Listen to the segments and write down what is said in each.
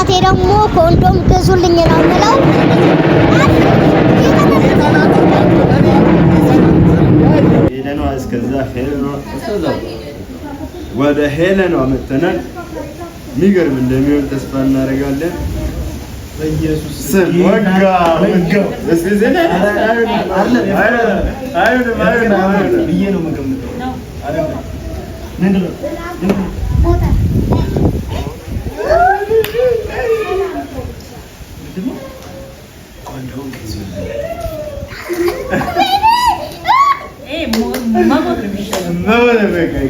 ቀጣቴ ደግሞ ኮንዶም ግዙልኝ ነው የምለው። ሄለኗ እስከዛ ወደ ሄለኗ መተናል። የሚገርም እንደሚሆን ተስፋ እናደርጋለን። በኢየሱስ ስም ወጋ እስኪ ዘና አይሆንም ብዬ ነው የምገምተው። አይደለም ምንድን ነው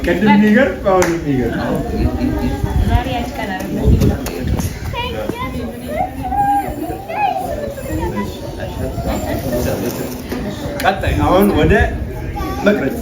ቅድም የሚገርም አሁን የሚገርም ቀጣይ አሁን ወደ መቅረጽ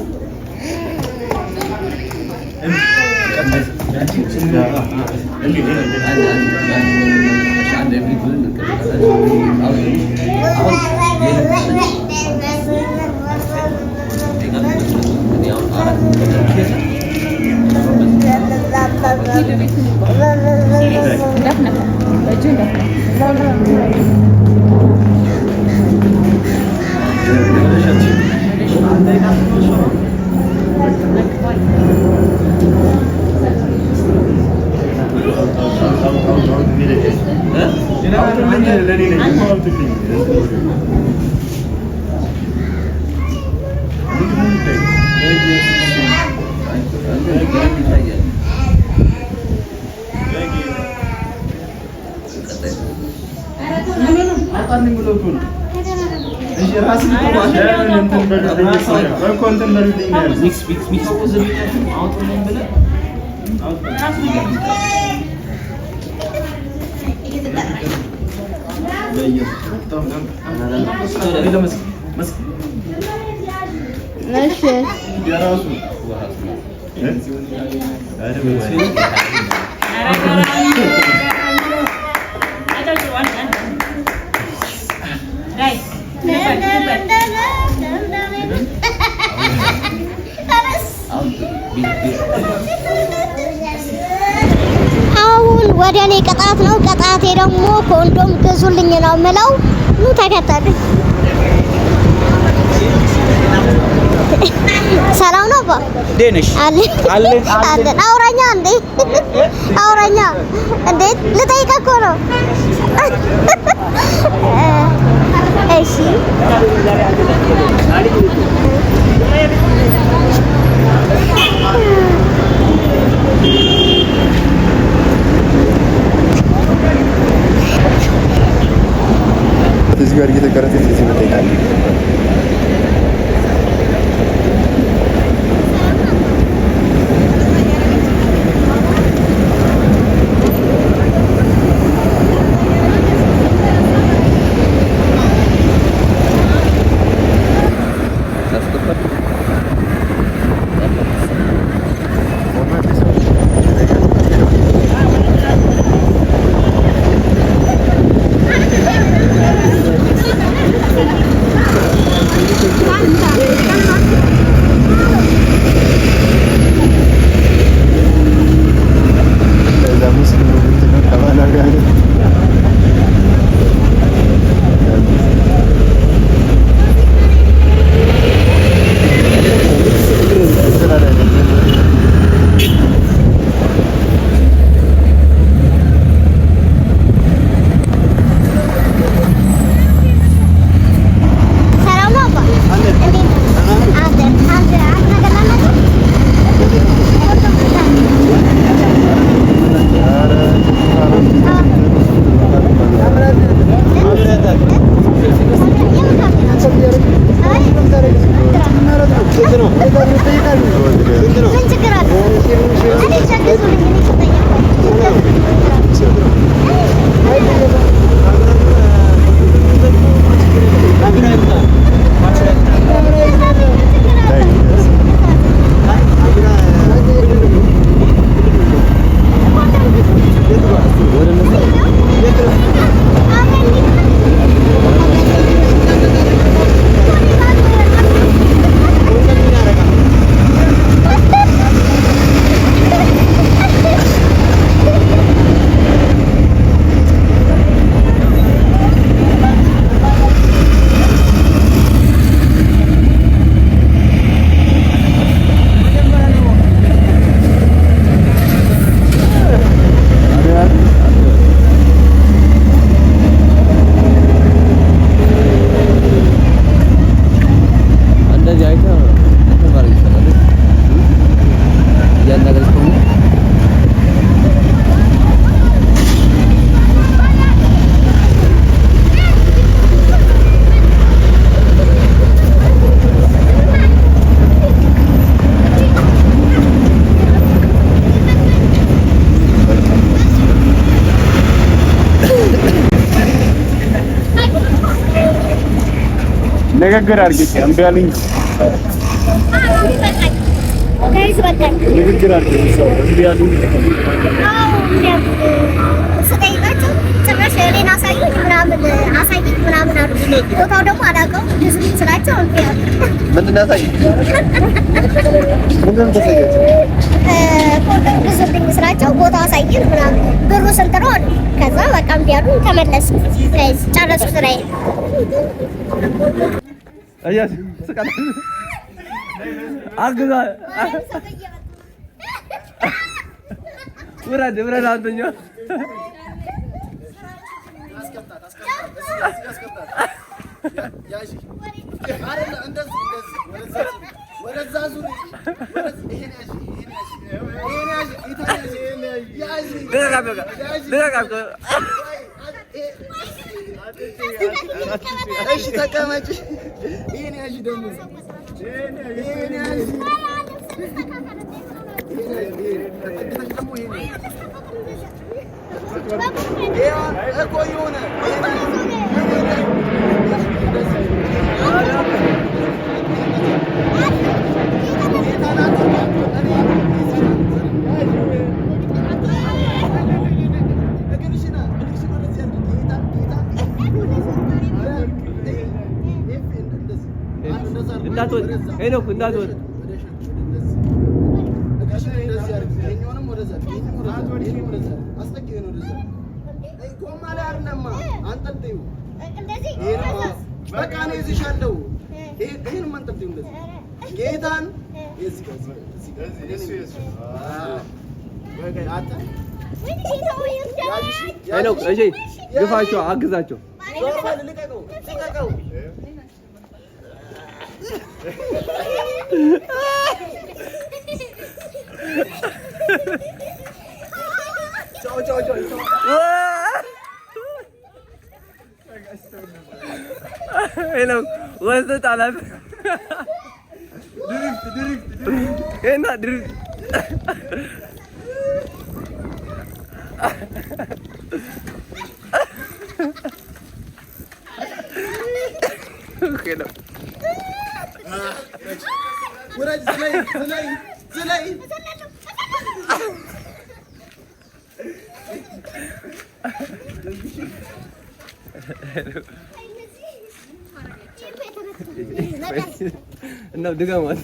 አሁን ወደ እኔ ቅጣት ነው። ቅጣቴ ደግሞ ኮንዶም ግዙልኝ ነው የምለው። ኑ ተከተሉኝ። ሰላም ነው አባ ደነሽ አለን አውራኛ እንዴ አውራኛ እንዴ ልጠይቅህ እኮ ነው። እሺ እዚህ ጋር እየተቀረጸ እዚህ መጣይታል። ንግግር አድርጊ። እምቢ አለኝ። ጋይስ በቃኝ። ንግግር አድርጊ። እምቢ አለኝ። ስጠይቃቸው ጭራሽ እኔን አሳዩኝ ምናምን አሉ። ቦታው ደግሞ አላውቀውም ብዙ ስላቸው እምቢ አሉ። ምንድን ነው ያሳየኝ? ምንድን ነው ተሰየች? ኮንዶም ግዙልኝ ስላቸው ቦታ አሳየን ምናምን ብሩ ስንት ነው አሉ። ከዛ በቃ እምቢ አሉ። ተመለስኩ። ጋይስ ጨረስኩ ስራዬን። አያት ስቃል አግዛ ውረድ አንተኛ እሺ ተቀመጭ። ይሄን ያዥ ደግሞ ይሄን ያዥ እኮ የሆነ እንዳትወጥ ሄኖክ እንዳትወጥ ጌታን ሄኖክ እሺ ግፋቸው አግዛቸው ሄኖክ ወስደህ አላት ድሪፍት እና ድጋማት